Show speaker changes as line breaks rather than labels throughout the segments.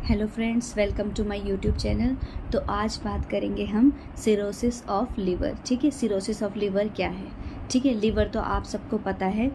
Hello friends, welcome to my YouTube channel. तो आज बात करेंगे हम सिरोसिस ऑफ लीवर। ठीक है, सिरोसिस ऑफ लीवर क्या है? ठीक है, लीवर तो आप सबको पता है।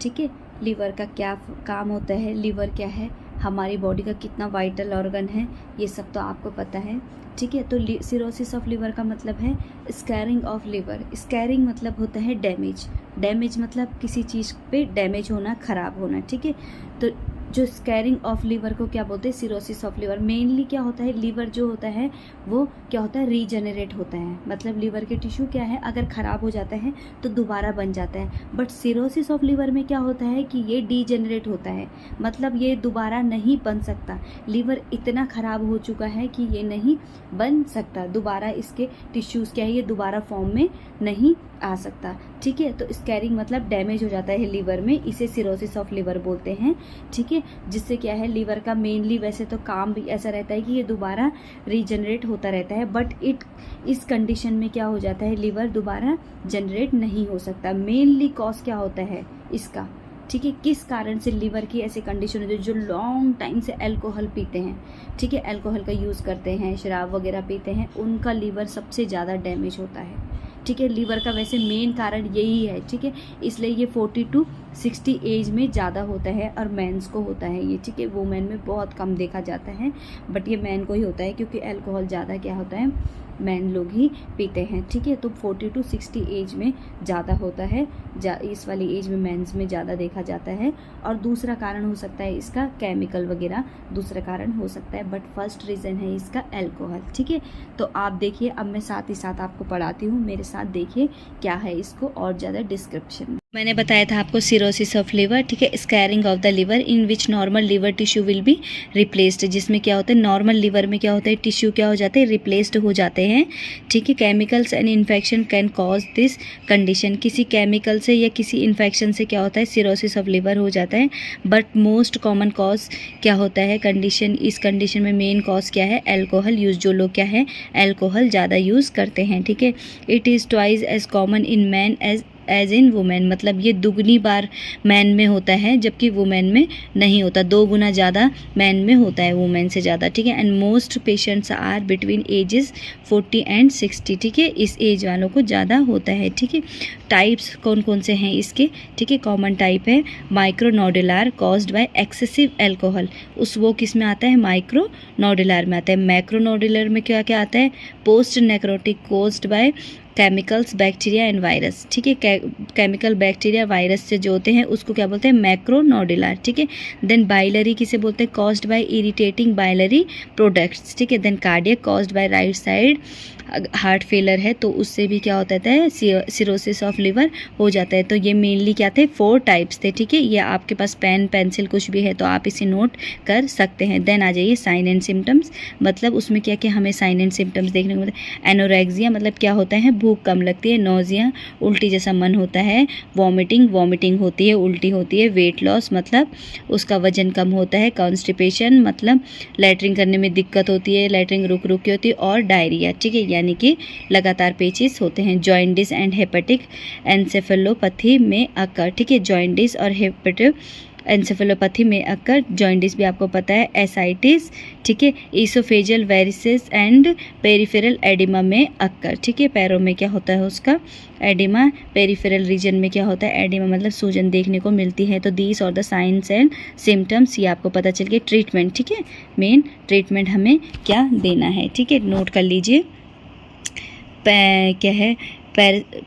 ठीक है, लीवर का क्या काम होता है, लीवर क्या है, हमारी बॉडी का कितना वाइटल ऑर्गन है, ये सब तो आपको पता है। ठीक है, तो सिरोसिस ऑफ लीवर का मतलब है स्कैरिंग ऑफ लीवर। स्कैरिंग मतलब होता है डैमेज। डैमेज मतलब किसी चीज़ पे डैमेज होना, ख़राब होना। ठीक है, तो जो स्कैरिंग ऑफ लीवर को क्या बोलते हैं? Cirrhosis of liver. मेनली क्या होता है, लीवर जो होता है वो क्या होता है, रीजनरेट होता है। मतलब लीवर के टिश्यू क्या है, अगर ख़राब हो जाता है तो दोबारा बन जाता है। बट सिरोसिस ऑफ लीवर में क्या होता है कि ये डीजनरेट होता है, मतलब ये दोबारा नहीं बन सकता। लीवर इतना ख़राब हो चुका है कि ये नहीं बन सकता दोबारा, इसके टिश्यूज़ क्या है, ये दोबारा फॉर्म में नहीं आ सकता। ठीक है, तो स्कैरिंग मतलब डैमेज हो जाता है लीवर में, इसे सिरोसिस ऑफ लीवर बोलते हैं। ठीक है, जिससे क्या है, लीवर का मेनली वैसे तो काम भी ऐसा रहता है कि ये दोबारा रीजनरेट होता रहता है, बट इस कंडीशन में क्या हो जाता है, लीवर दोबारा जनरेट नहीं हो सकता। मेनली कॉज क्या होता है इसका? ठीक है, किस कारण से लीवर की ऐसी कंडीशन होती है? जो लॉन्ग टाइम से अल्कोहल पीते हैं, ठीक है, अल्कोहल का यूज़ करते हैं, शराब वगैरह पीते हैं, उनका लीवर सबसे ज़्यादा डैमेज होता है। ठीक है, लीवर का वैसे मेन कारण यही है। ठीक है, इसलिए ये 40 to 60 एज में ज़्यादा होता है और मेंस को होता है ये। ठीक है, वुमेन में बहुत कम देखा जाता है, बट ये मैन को ही होता है क्योंकि अल्कोहल ज़्यादा क्या होता है, मैन लोग ही पीते हैं। ठीक है, तो 40 to 60 एज में ज़्यादा होता है, इस वाली एज में मेंस में ज़्यादा देखा जाता है। और दूसरा कारण हो सकता है इसका केमिकल वगैरह, दूसरा कारण हो सकता है, बट फर्स्ट रीज़न है इसका अल्कोहल। ठीक है, तो आप देखिए, अब मैं साथ ही साथ आपको पढ़ाती हूँ, मेरे साथ देखिए क्या है इसको और ज़्यादा डिस्क्रिप्शन में। मैंने बताया था आपको सिरोसिस ऑफ लीवर। ठीक है, scarring of the liver in which normal liver tissue will be replaced, जिसमें क्या होता है, नॉर्मल लीवर में क्या होता है, टिश्यू क्या हो जाते हैं, रिप्लेस्ड हो जाते हैं। ठीक है, chemicals and infection can cause this condition. किसी केमिकल से या किसी इन्फेक्शन से क्या होता है, सिरोसिस ऑफ लीवर हो जाता है। बट मोस्ट कॉमन कॉज क्या होता है, कंडीशन, इस कंडीशन में मेन कॉज क्या है, अल्कोहल यूज। जो लोग क्या है, अल्कोहल ज़्यादा यूज़ करते हैं। ठीक है, it is twice as common in man as in women, मतलब ये दुगनी बार मैन में होता है जबकि वुमेन में नहीं होता, 2 गुना ज़्यादा मैन में होता है वुमेन से ज़्यादा। ठीक है, and most patients are between ages 40 and 60। ठीक है, इस एज वालों को ज़्यादा होता है। ठीक है, टाइप्स कौन कौन से हैं इसके? ठीक है, कॉमन टाइप है माइक्रोनोडुलर कॉज्ड बाय एक्सेसिव अल्कोहल। वो किस में आता है, माइक्रोनोडुलर में आता है। मैक्रोनोडुलर में क्या क्या आता है, post necrotic caused by chemicals, bacteria and virus. ठीक है, केमिकल, बैक्टीरिया, वायरस से जो होते हैं उसको क्या बोलते हैं, मैक्रोनोडुलर। ठीक है, देन बाइलरी किसे बोलते हैं, caused by irritating biliary products. ठीक है, then cardiac caused by right side heart failure है तो उससे भी क्या होता है, सिरोसिस ऑफ लिवर हो जाता है। तो ये मेनली क्या थे, 4 टाइप्स थे। ठीक है, ये आपके पास पेन पेंसिल कुछ भी है तो आप इसे नोट कर सकते हैं। देन आ जाइए साइन एंड सिम्टम्स, मतलब उसमें क्या क्या हमें साइन एंड सिम्टम्स देखने को मिलते हैं। एनोरेक्सिया मतलब क्या होता है, भूख कम लगती है। नोजिया उल्टी जैसा मन होता है। वॉमिटिंग होती है, उल्टी होती है। वेट लॉस मतलब उसका वजन कम होता है। कॉन्स्टिपेशन मतलब लैट्रिन करने में दिक्कत होती है, लैट्रिन रुक रुक के होती है। और डायरिया, ठीक है, यानी कि लगातार पेचिस होते हैं। जॉइंडिस एंड हेपेटिक एन्सेफेलोपैथी में अकर। ठीक है, जॉइंडिस और हेपेटिक एन्सेफेलोपैथी में अकर, जॉइंडिस भी आपको पता है। एसाइटिस, ठीक है, oesophageal varices and peripheral oedema में अकर। ठीक है, पैरों में क्या होता है उसका, एडिमा। पेरिफेरल रीजन में क्या होता है, एडिमा मतलब सूजन देखने को मिलती है। तो दीज और द साइंस एंड सिम्टम्स, ये आपको पता चल गया। ट्रीटमेंट, ठीक है, मेन ट्रीटमेंट हमें क्या देना है, ठीक है, नोट कर लीजिए। क्या है,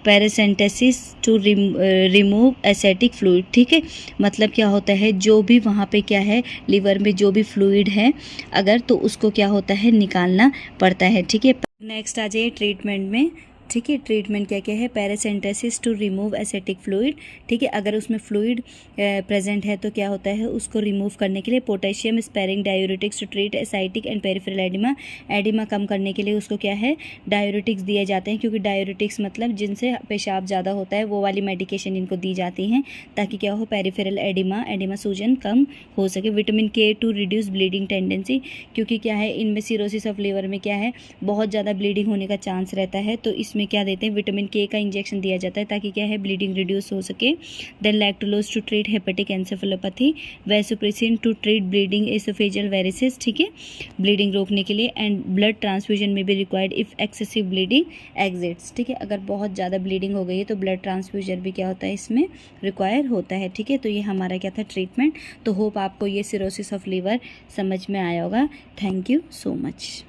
पैरासेंटेसिस टू रिमूव एसेटिक फ्लूइड। ठीक है, मतलब क्या होता है, जो भी वहाँ पे क्या है, लिवर में जो भी फ्लूइड है अगर, तो उसको क्या होता है, निकालना पड़ता है। ठीक है, नेक्स्ट आ जाइए ट्रीटमेंट में। ठीक है, ट्रीटमेंट क्या क्या है, पैरासेंटेसिस टू रिमूव एसेटिक फ्लूइड। ठीक है, अगर उसमें फ्लूइड प्रेजेंट है तो क्या होता है, उसको रिमूव करने के लिए potassium sparing diuretics to treat ascitic and peripheral oedema. Oedema कम करने के लिए उसको क्या है, डायूरेटिक्स दिए जाते हैं, क्योंकि डायूरेटिक्स मतलब जिनसे पेशाब ज़्यादा होता है वो वाली मेडिकेशन इनको दी जाती हैं ताकि क्या हो, पेरिफेरल एडिमा सूजन कम हो सके। विटामिन के टू रिड्यूस ब्लीडिंग टेंडेंसी, क्योंकि क्या है, इनमें सिरोसिस ऑफ लीवर में क्या है, बहुत ज़्यादा ब्लीडिंग होने का चांस रहता है, तो इसमें इसमें क्या देते हैं, विटामिन के का इंजेक्शन दिया जाता है ताकि क्या है, ब्लीडिंग रिड्यूस हो सके। Then lactulose to treat hepatic encephalopathy, vasopressin to treat bleeding oesophageal varices, ठीक है, ब्लीडिंग रोकने के लिए। एंड ब्लड ट्रांसफ्यूजन में भी required if excessive bleeding exits, ठीक है, अगर बहुत ज़्यादा ब्लीडिंग हो गई है तो ब्लड ट्रांसफ्यूजन भी क्या होता है, इसमें रिक्वायर होता है, ठीक है। तो ये हमारा क्या था, ट्रीटमेंट। तो होप आपको ये सिरोसिस ऑफ लीवर समझ में आया होगा। Thank you so much.